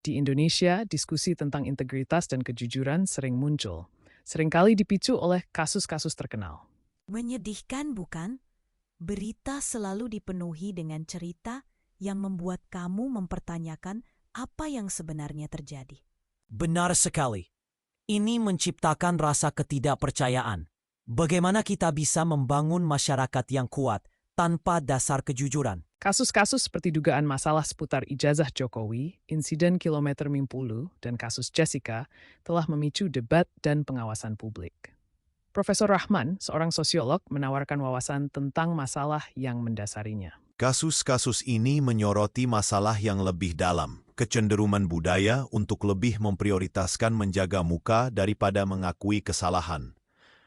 Di Indonesia, diskusi tentang integritas dan kejujuran sering muncul, seringkali dipicu oleh kasus-kasus terkenal. Menyedihkan bukan? Berita selalu dipenuhi dengan cerita yang membuat kamu mempertanyakan apa yang sebenarnya terjadi. Benar sekali. Ini menciptakan rasa ketidakpercayaan. Bagaimana kita bisa membangun masyarakat yang kuat tanpa dasar kejujuran? Kasus-kasus seperti dugaan masalah seputar ijazah Jokowi, insiden kilometer Mimpulu, dan kasus Jessica telah memicu debat dan pengawasan publik. Profesor Rahman, seorang sosiolog, menawarkan wawasan tentang masalah yang mendasarinya. Kasus-kasus ini menyoroti masalah yang lebih dalam, kecenderungan budaya untuk lebih memprioritaskan menjaga muka daripada mengakui kesalahan.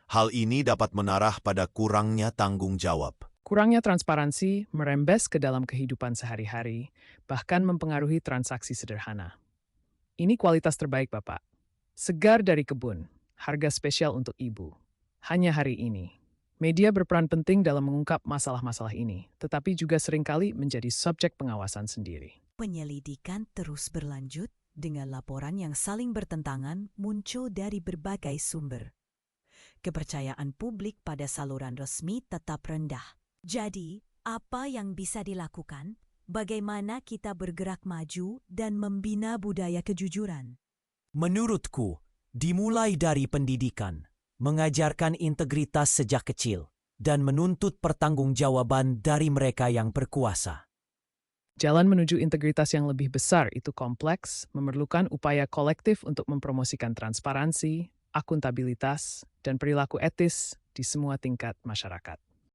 Hal ini dapat menarah pada kurangnya tanggung jawab. Kurangnya transparansi merembes ke dalam kehidupan sehari-hari, bahkan mempengaruhi transaksi sederhana. Ini kualitas terbaik, Bapak. Segar dari kebun, harga spesial untuk ibu. Hanya hari ini. Media berperan penting dalam mengungkap masalah-masalah ini, tetapi juga seringkali menjadi subjek pengawasan sendiri. Penyelidikan terus berlanjut dengan laporan yang saling bertentangan muncul dari berbagai sumber. Kepercayaan publik pada saluran resmi tetap rendah. Jadi, apa yang bisa dilakukan? Bagaimana kita bergerak maju dan membina budaya kejujuran? Menurutku, dimulai dari pendidikan, mengajarkan integritas sejak kecil, dan menuntut pertanggungjawaban dari mereka yang berkuasa. Jalan menuju integritas yang lebih besar itu kompleks, memerlukan upaya kolektif untuk mempromosikan transparansi, akuntabilitas, dan perilaku etis di semua tingkat masyarakat.